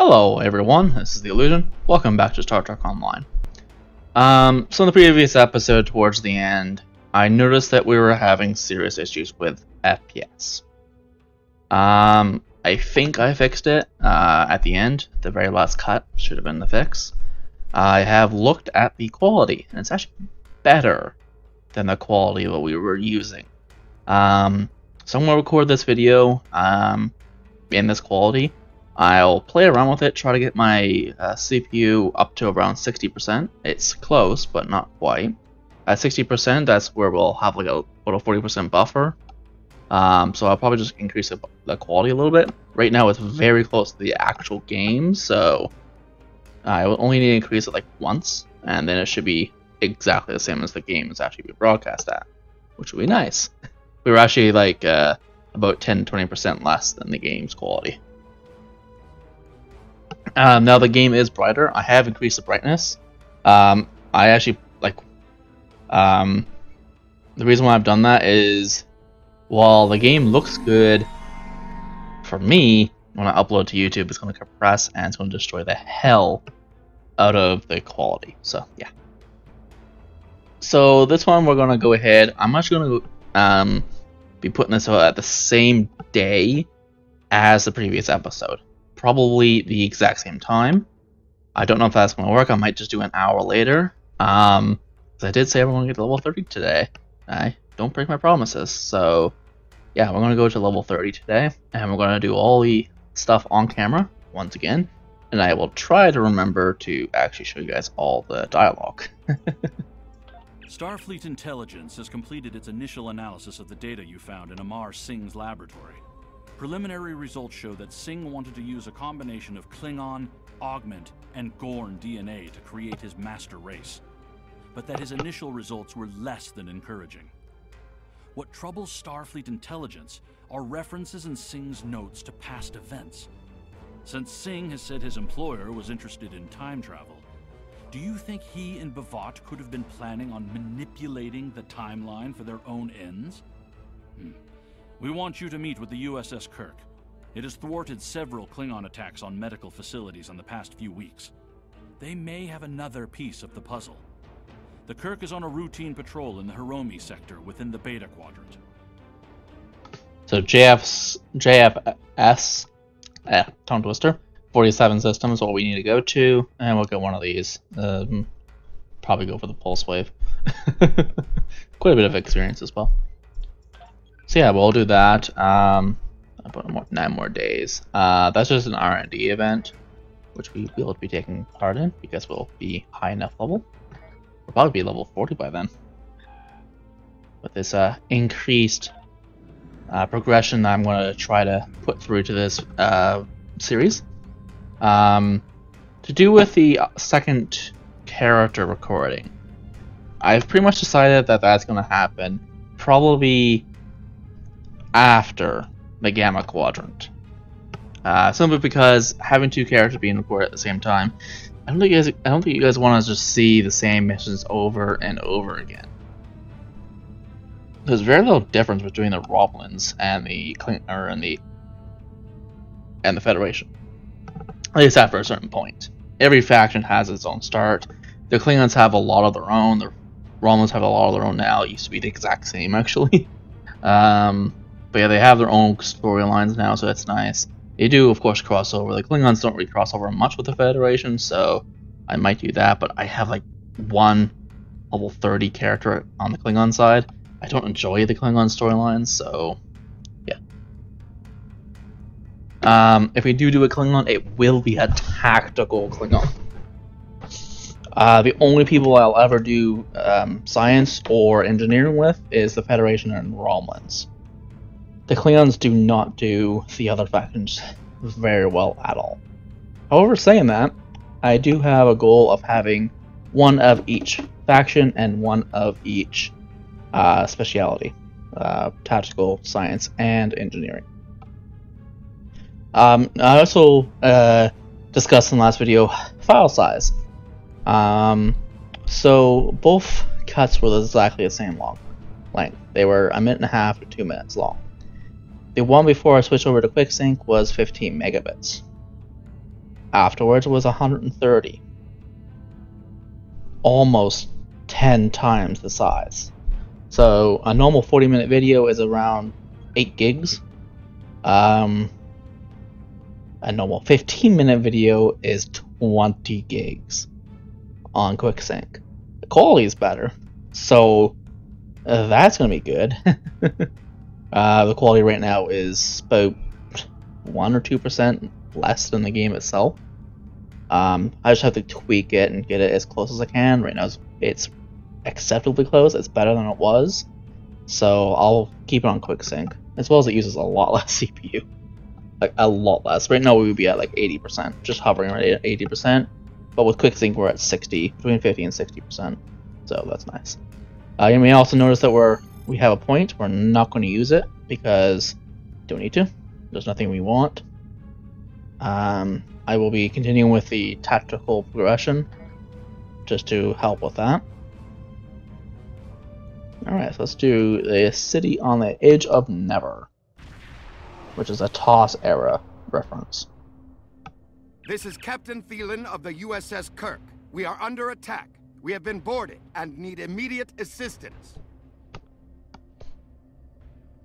Hello everyone, this is The Illusion. Welcome back to Star Trek Online. So in the previous episode, towards the end, I noticed that we were having serious issues with FPS. I think I fixed it at the end. The very last cut should have been the fix. I have looked at the quality, and it's actually better than the quality that we were using. So I'm going to record this video in this quality. I'll play around with it, try to get my CPU up to around 60%. It's close, but not quite. At 60%, that's where we'll have like a little 40% buffer. So I'll probably just increase the quality a little bit. Right now it's very close to the actual game, so I will only need to increase it like once, and then it should be exactly the same as the game is actually being broadcast at, which would be nice. We were actually like about 10-20% less than the game's quality. Now the game is brighter. I have increased the brightness. I actually like the reason why I've done that is while the game looks good for me, when I upload to YouTube, it's going to compress and it's going to destroy the hell out of the quality. So yeah. So this one we're going to go ahead. I'm actually going to be putting this out at the same day as the previous episode. Probably the exact same time. I don't know if that's going to work. I might just do an hour later. I did say we're going to get to level 30 today. I don't break my promises. So yeah, we're going to go to level 30 today, and we're going to do all the stuff on camera once again. And I will try to remember to actually show you guys all the dialogue. Starfleet Intelligence has completed its initial analysis of the data you found in Amar Singh's laboratory. Preliminary results show that Singh wanted to use a combination of Klingon, Augment, and Gorn DNA to create his master race, but that his initial results were less than encouraging. What troubles Starfleet Intelligence are references in Singh's notes to past events. Since Singh has said his employer was interested in time travel, do you think he and Bavat could have been planning on manipulating the timeline for their own ends? We want you to meet with the USS Kirk. It has thwarted several Klingon attacks on medical facilities in the past few weeks. They may have another piece of the puzzle. The Kirk is on a routine patrol in the Hiromi sector within the Beta Quadrant. So JFS, tongue twister, 47 system is what we need to go to, and we'll get one of these. Probably go for the pulse wave. Quite a bit of experience as well. So yeah, we'll do that. About 9 more days. That's just an R&D event, which we will be taking part in because we'll be high enough level. We'll probably be level 40 by then. With this increased progression that I'm going to try to put through to this series. To do with the second character recording, I've pretty much decided that that's going to happen probably after the Gamma Quadrant. Simply because having 2 characters being recorded at the same time, I don't think you guys want to just see the same missions over and over again. There's very little difference between the Romulans and the Federation. At least after a certain point. Every faction has its own start. The Klingons have a lot of their own. The Romulans have a lot of their own now. It used to be the exact same, actually. But yeah, they have their own storylines now, so that's nice. They do, of course, cross over. The Klingons don't really cross over much with the Federation, so I might do that. But I have like one level 30 character on the Klingon side. I don't enjoy the Klingon storylines, so yeah. If we do a Klingon, it will be a tactical Klingon. The only people I'll ever do science or engineering with is the Federation and Romulans. The Klingons do not do the other factions very well at all. However, saying that, I do have a goal of having one of each faction and one of each speciality. Tactical, science, and engineering. I also discussed in the last video file size. So both cuts were exactly the same length. They were 1.5 to 2 minutes long. The one before I switched over to QuickSync was 15 megabits. afterwards was 130. Almost 10 times the size. So a normal 40-minute video is around 8 gigs. A normal 15-minute video is 20 gigs on QuickSync. The quality is better, so that's gonna be good. The quality right now is about 1 or 2% less than the game itself. I just have to tweak it and get it as close as I can. Right now it's acceptably close. It's better than it was, so I'll keep it on QuickSync. As well as it uses a lot less CPU, like a lot less. Right now we would be at like 80%, just hovering right at 80%. But with QuickSync we're at 60, between 50 and 60%. So that's nice. You may also notice that we have a point. We're not going to use it because don't need to. There's nothing we want. I will be continuing with the tactical progression just to help with that. Alright, so let's do the City on the Edge of Never, which is a TOS era reference. This is Captain Thielen of the USS Kirk. We are under attack. We have been boarded and need immediate assistance.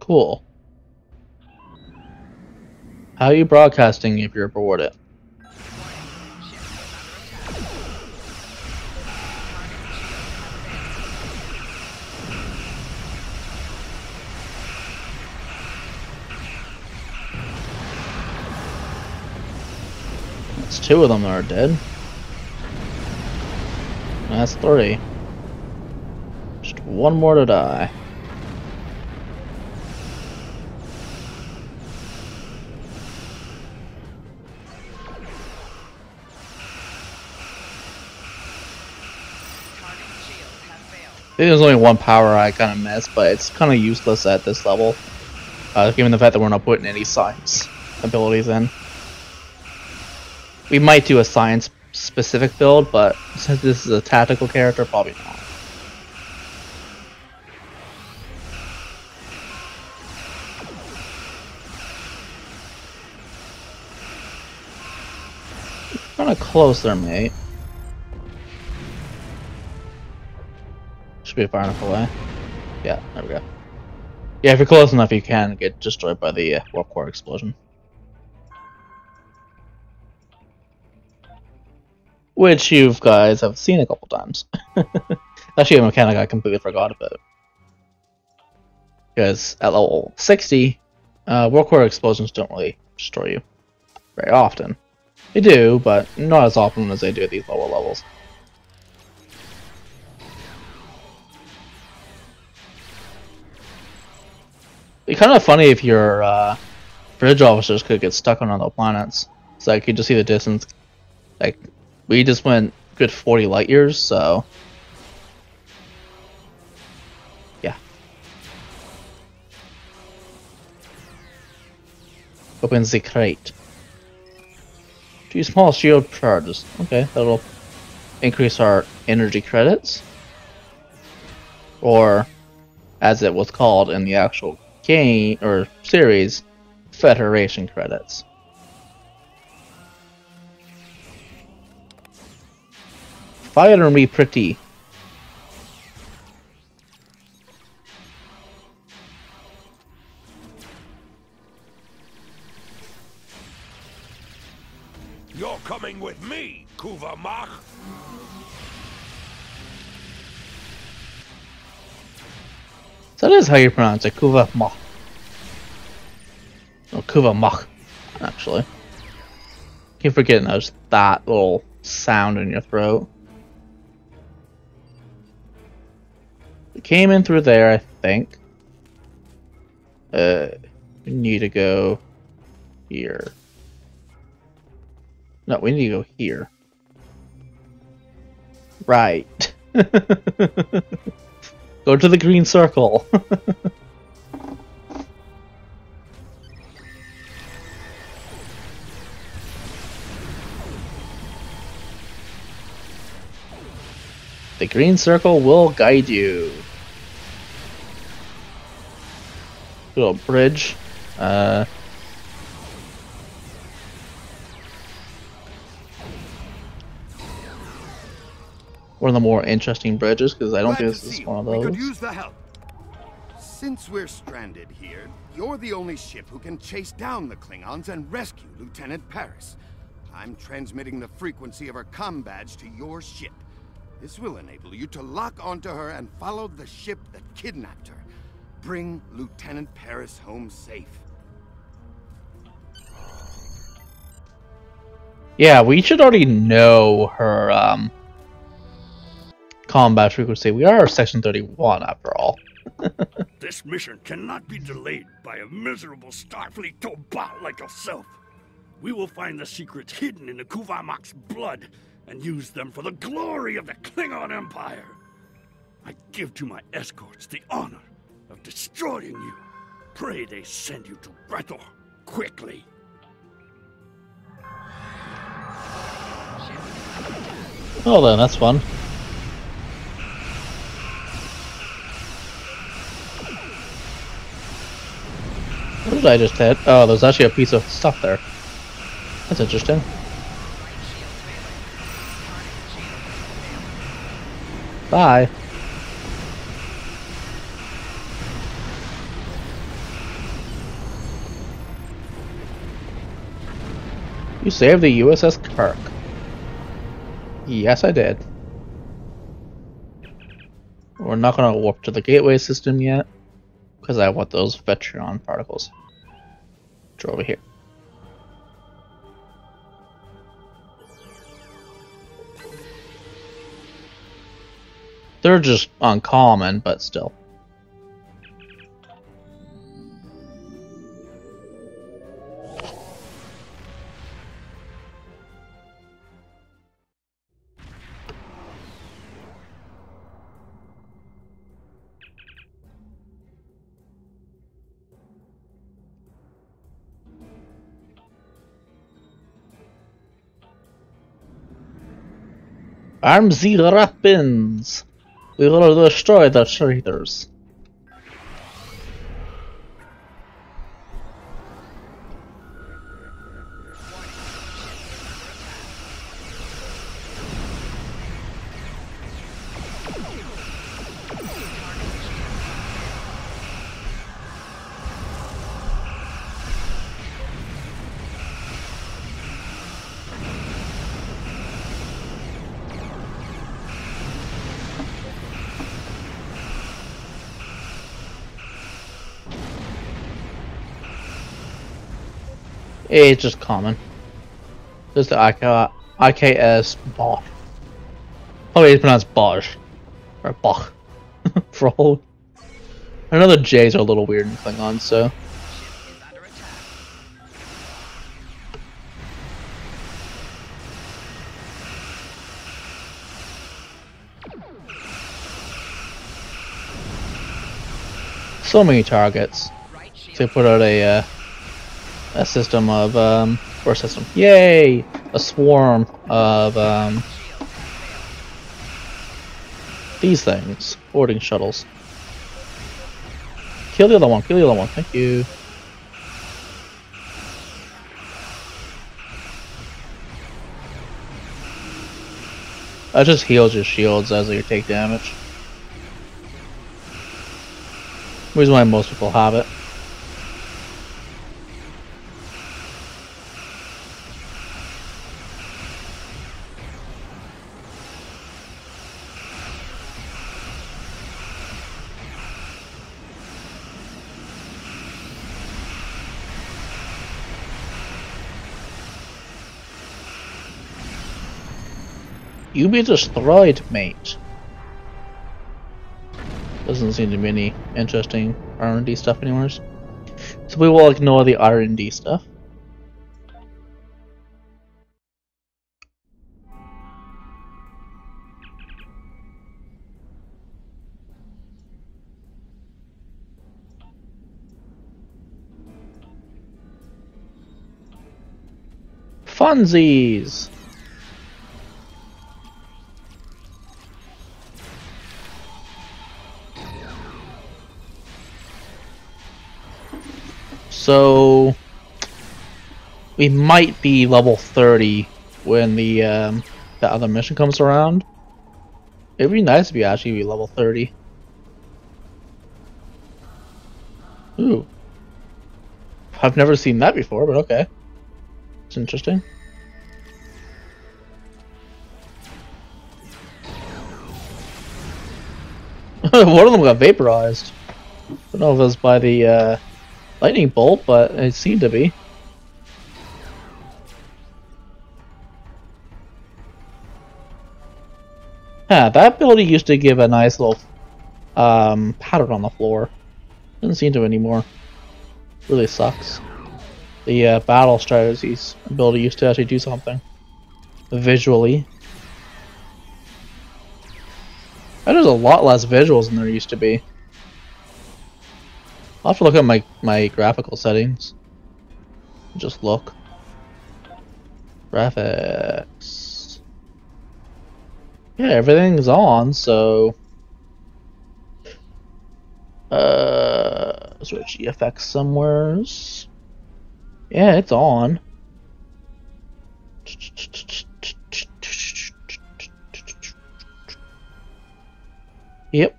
Cool. How are you broadcasting if you're boarded? That's 2 of them that are dead. That's 3. Just 1 more to die. I think there's only 1 power I kind of missed, but it's kind of useless at this level, given the fact that we're not putting any science abilities in. We might do a science-specific build, but since this is a tactical character, probably not. Kind of close there, mate. Should be far enough away. Yeah, there we go. Yeah, if you're close enough, you can get destroyed by the warp core explosion. Which you guys have seen a couple times. Actually, a mechanic I completely forgot about. Because at level 60, warp core explosions don't really destroy you very often. They do, but not as often as they do at these lower levels. It'd be kind of funny if your bridge officers could get stuck on other planets. So I could just see the distance. Like, we just went good 40 light years, so yeah. Open the crate. 2 small shield charges. Okay, that'll increase our energy credits. Or, as it was called in the actual game or series, Federation credits. Fire me pretty. You're coming with me, Kuva Mach. So that is how you pronounce it, Kuva Mach. Or Kuva Mach, actually. Keep forgetting there's that little sound in your throat. It came in through there, I think. We need to go here. No, we need to go here. Right. Go to the green circle. The green circle will guide you. Little bridge. one of the more interesting bridges, because I don't Glad think to this see is you. one of We could those. use the help. Since we're stranded here, you're the only ship who can chase down the Klingons and rescue Lieutenant Paris. I'm transmitting the frequency of her comm badge to your ship. This will enable you to lock onto her and follow the ship that kidnapped her. Bring Lieutenant Paris home safe. Yeah, we should already know her combat frequency. We are Section 31 after all. This mission cannot be delayed by a miserable Starfleet Tobot like yourself. We will find the secrets hidden in the Kuvamok's blood and use them for the glory of the Klingon Empire. I give to my escorts the honor of destroying you. Pray they send you to Bretor quickly. Well then, that's fun. What did I just hit? Oh, there's actually a piece of stuff there. That's interesting. Bye. You saved the USS Kirk. Yes, I did. We're not gonna warp to the gateway system yet, because I want those Vetron particles. Which are over here. They're just uncommon, but still. Arm the weapons! We will destroy the traitors. It's just common. Just the IKS Bosch. Probably it's pronounced Bosch. Or Bach. For all. I know the J's are a little weird in Klingon, so. So many targets. They put out a system of or a system. Yay! A swarm of these things. Boarding shuttles. Kill the other one, kill the other one, thank you. That just heals your shields as you take damage. Reason why most people have it. You be destroyed, mate. Doesn't seem to be any interesting R&D stuff anymore. So we will ignore the R&D stuff. Funsies! So we might be level 30 when the other mission comes around. It'd be nice to be actually be level 30. Ooh. I've never seen that before, but okay. It's interesting. One of them got vaporized. I don't know if it was by the lightning bolt, but it seemed to be. Yeah, that ability used to give a nice little pattern on the floor. Doesn't seem to anymore. Really sucks. The battle strategies ability used to actually do something visually. There's a lot less visuals than there used to be. I'll have to look at my graphical settings. Just look. Graphics. Yeah, everything's on, so switch GFX somewheres. Yeah, it's on. Yep.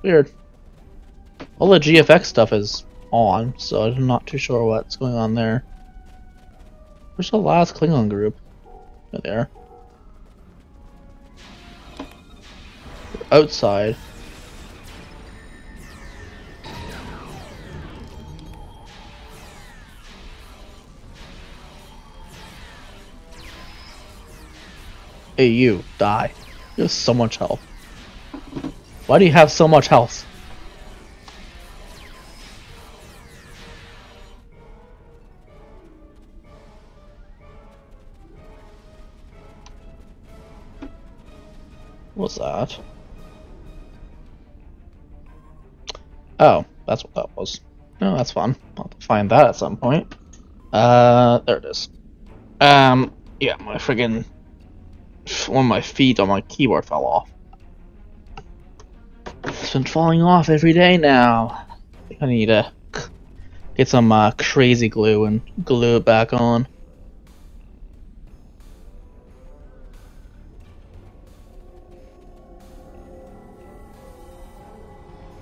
Weird. All the GFX stuff is on, so I'm not too sure what's going on there. Where's the last Klingon group? Right there. They're outside. Hey, you, die. You have so much health. Why do you have so much health? What's that? Oh, that's what that was. No, that's fun. I'll have to find that at some point. There it is. Yeah, my friggin' one of my feet on my keyboard fell off. It's been falling off every day now. I think I need to get some crazy glue and glue it back on.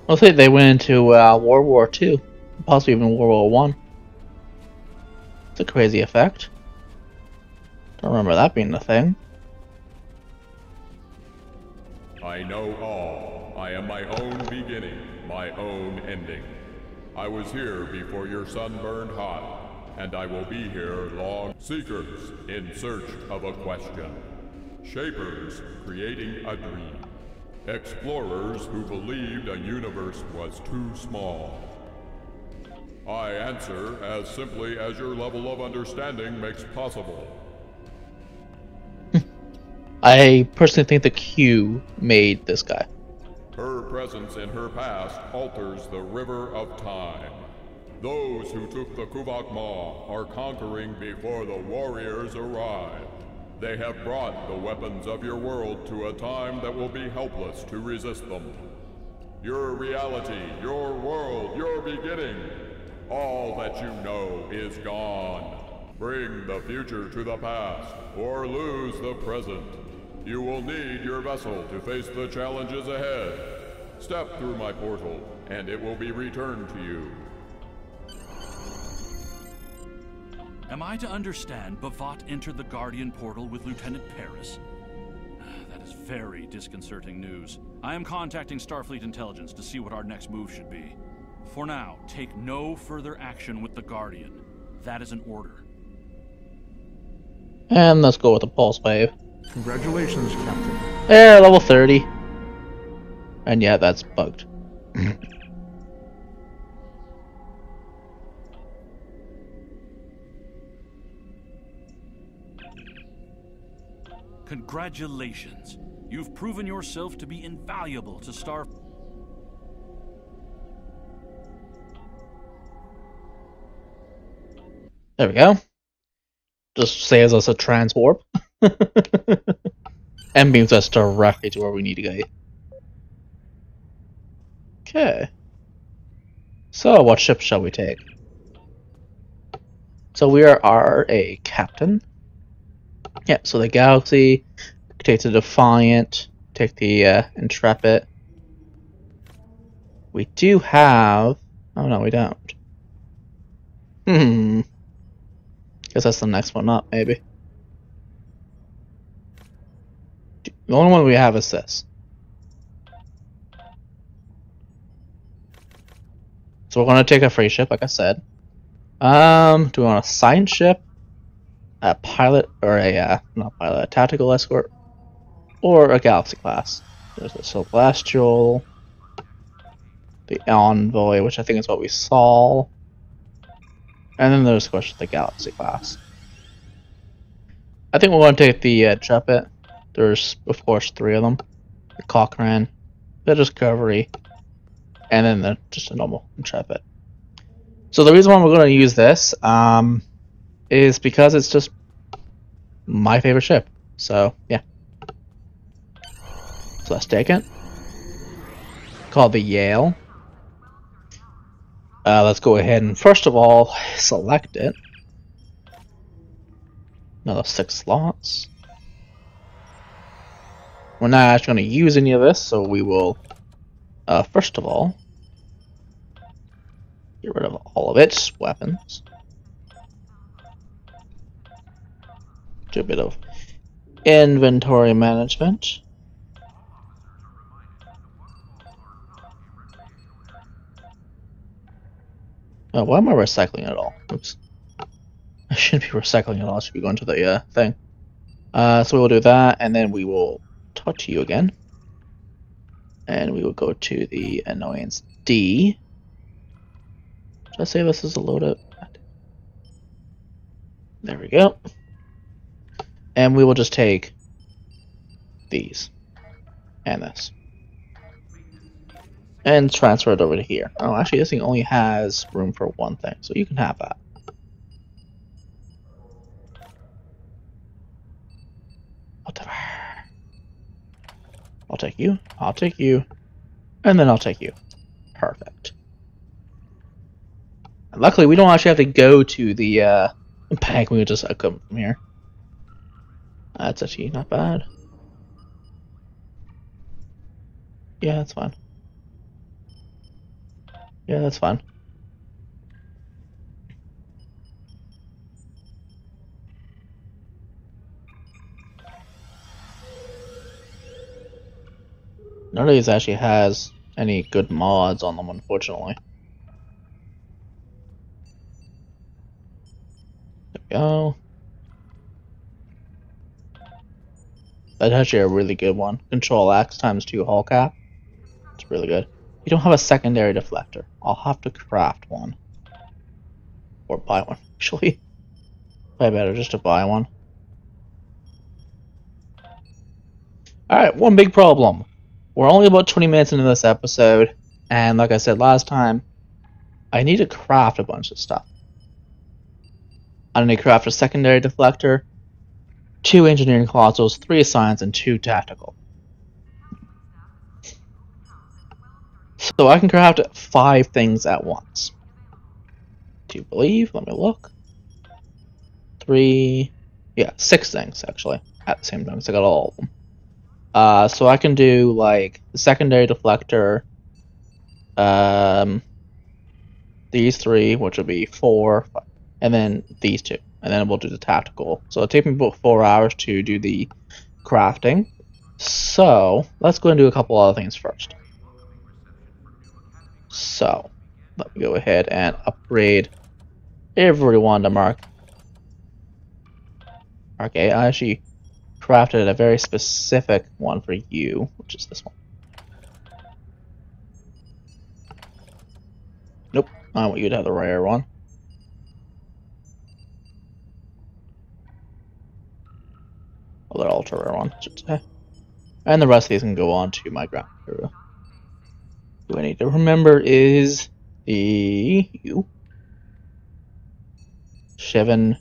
I think they went into World War II, possibly even World War One. It's a crazy effect. Don't remember that being the thing. I know all. I am my own beginning, my own ending. I was here before your sun burned hot, and I will be here long. Seekers in search of a question. Shapers creating a dream. Explorers who believed a universe was too small. I answer as simply as your level of understanding makes possible. I personally think the Q made this guy. Her presence in her past alters the river of time. Those who took the Kuvok Maw are conquering before the warriors arrive. They have brought the weapons of your world to a time that will be helpless to resist them. Your reality, your world, your beginning, all that you know is gone. Bring the future to the past, or lose the present. You will need your vessel to face the challenges ahead. Step through my portal, and it will be returned to you. Am I to understand Bavat entered the Guardian portal with Lieutenant Paris? That is very disconcerting news. I am contacting Starfleet Intelligence to see what our next move should be. For now, take no further action with the Guardian. That is an order. And let's go with the pulse wave. Congratulations, Captain. There, level 30. And yeah, that's bugged. Congratulations. You've proven yourself to be invaluable to Star... There we go. Just saves us a transwarp. And beams us directly to where we need to go. Okay. So, what ship shall we take? So we are a captain. Yeah, so the Galaxy takes a Defiant, take the Intrepid. We do have... Oh no, we don't. Guess that's the next one up, maybe. The only one we have is this. So we're going to take a free ship, like I said. Do we want a science ship, a pilot, or a not pilot, a tactical escort, or a galaxy class? There's the Celestial, the Envoy, which I think is what we saw, and then there's of course the galaxy class. I think we're going to take the Intrepid. There's of course 3 of them: the Cochrane, the Discovery, and then just a normal Intrepid. So the reason why we're going to use this is because it's just my favorite ship. So yeah. So let's take it. Called the Yale. Let's go ahead and first of all select it. Another 6 slots. We're not actually going to use any of this, so we will first of all get rid of all of its weapons. Do a bit of inventory management. Oh, why am I recycling it all? Oops. I shouldn't be recycling it all. I should be going to the thing. So we will do that, and then we will talk to you again. And we will go to the annoyance D. Should I say this is a loadout? There we go. And we will just take these and this and transfer it over to here. Oh, actually, this thing only has room for one thing, so you can have that. Whatever. I'll take you, I'll take you, and then I'll take you. Perfect. And luckily, we don't actually have to go to the bank. We can just come from here. That's actually not bad. Yeah, that's fine. Yeah, that's fine. None of these actually has any good mods on them, unfortunately. There we go. That's actually a really good one. Control X ×2 hull cap. It's really good. You don't have a secondary deflector. I'll have to craft one. Or buy one, actually. Probably better just to buy one. Alright, one big problem. We're only about 20 minutes into this episode, and like I said last time, I need to craft a bunch of stuff. I need to craft a secondary deflector, 2 engineering consoles, 3 science, and 2 tactical. So I can craft 5 things at once. Do you believe? Let me look. 3... yeah, 6 things, actually, at the same time, because I got all of them. So I can do, like, the secondary deflector, these 3, which would be 4, 5, and then these 2. And then we'll do the tactical. So it'll take me about 4 hours to do the crafting. So, let's go and do a couple other things first. So, let me go ahead and upgrade everyone to Mark. Okay, I actually crafted a very specific one for you, which is this one. Nope, I want you to have the rare one. Or the ultra rare one, I should say. And the rest of these can go on to my ground crew. Who I need to remember is you, Shevin,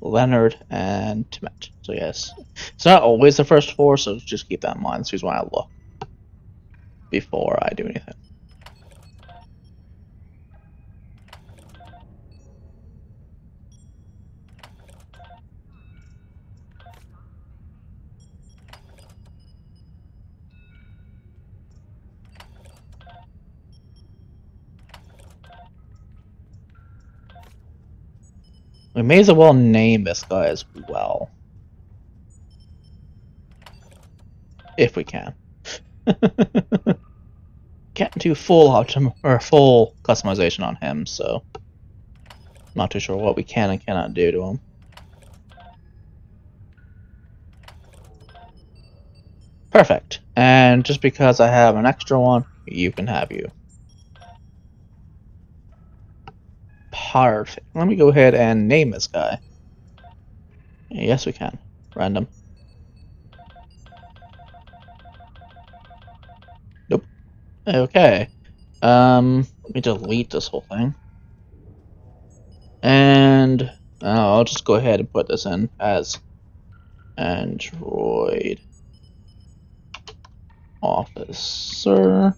Leonard, and Timet. So yes, it's not always the first 4, so just keep that in mind. That's the reason why I look before I do anything. We may as well name this guy as well. If we can. Can't do full customization on him, so not too sure what we can and cannot do to him. Perfect. And just because I have an extra one, you can have you. Perfect. Let me go ahead and name this guy. Yes, we can. Random. Nope. Okay. Let me delete this whole thing. And I'll just go ahead and put this in as Android Officer,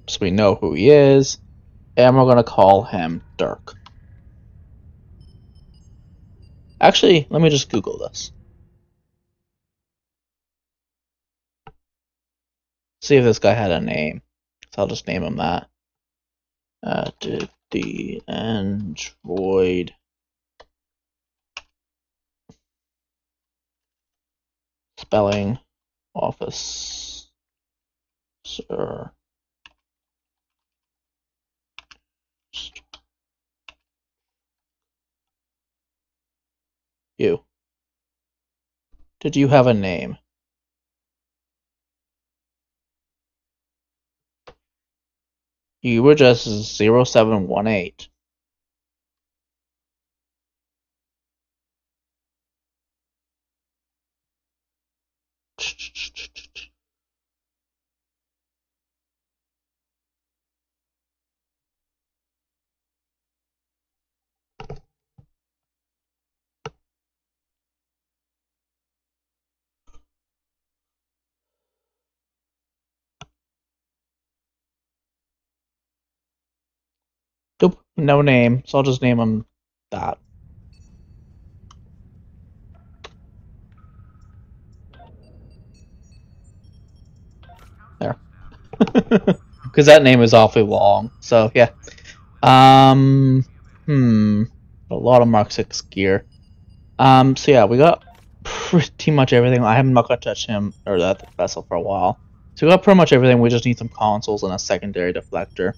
so we know who he is, and we're going to call him Dirk. Actually, let me just Google this. See if this guy had a name. So I'll just name him that. Did the Android spelling officer you. Did you have a name? You were just 0718. Nope, no name, so I'll just name him that. There. Because that name is awfully long, so yeah. A lot of Mark 6 gear. So yeah, we got pretty much everything. I haven't not gonna touch him or that vessel for a while. So we got pretty much everything. We just need some consoles and a secondary deflector.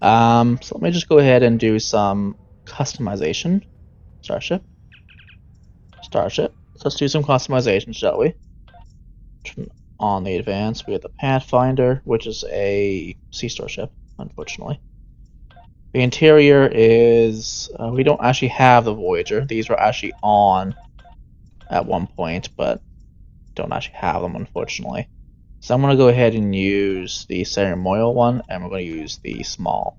So let me just go ahead and do some customization. Starship. Let's do some customization, shall we? Turn on the advance. We have the Pathfinder, which is a sea starship, unfortunately. The interior is we don't actually have the Voyager. These were actually on at one point, but don't actually have them, unfortunately. So I'm going to go ahead and use the ceremonial one, and we're going to use the small.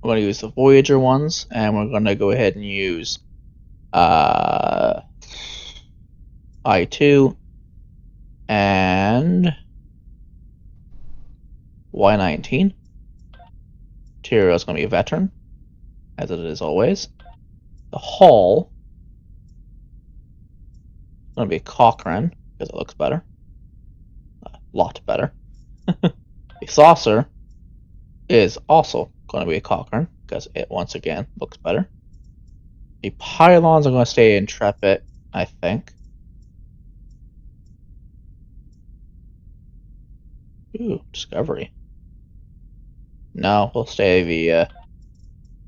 We're going to use the Voyager ones, and we're going to go ahead and use I2 and Y19. Interior is going to be a veteran, as it is always. The hull is going to be Cochrane, because it looks better. A lot better. The saucer is also going to be a Cochrane, because it once again looks better. The pylons are going to stay Intrepid, I think. Ooh, Discovery. No, we'll stay the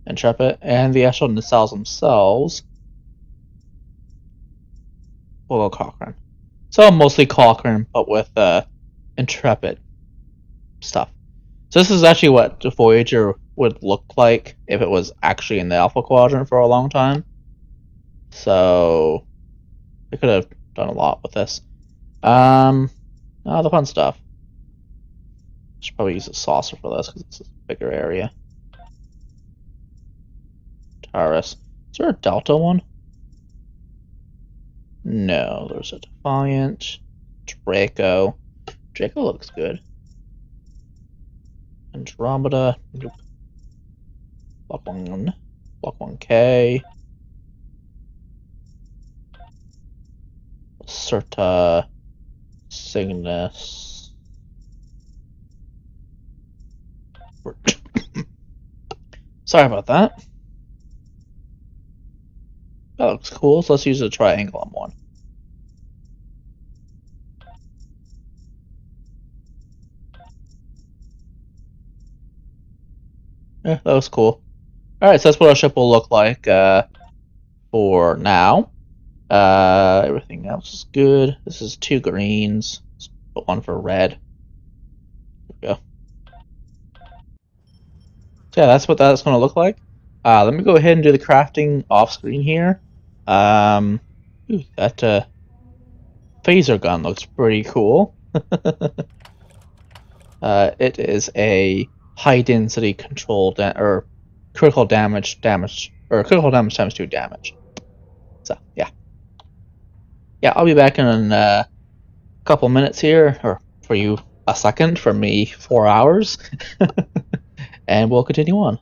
Intrepid, and the actual nacelles themselves will go Cochrane. So mostly Cochrane, but with Intrepid stuff. So this is actually what the Voyager would look like if it was actually in the Alpha Quadrant for a long time. So we could have done a lot with this. The fun stuff. Should probably use a saucer for this because it's a bigger area. Taurus. Is there a Delta one? No, there's a Defiant. Draco. Draco looks good. Andromeda. Nope. Block 1. Block 1K. Certa. Cygnus. Sorry about that. That looks cool, so let's use a triangle on one. Yeah, that was cool. Alright, so that's what our ship will look like for now. Everything else is good. This is 2 greens. Let's put 1 for red. There we go. So yeah, that's what that's going to look like. Let me go ahead and do the crafting off screen here. Ooh, that phaser gun looks pretty cool. It is a high density control or critical damage or critical damage times 2 damage. So yeah, I'll be back in a couple minutes here, or for you a second, for me 4 hours, and we'll continue on.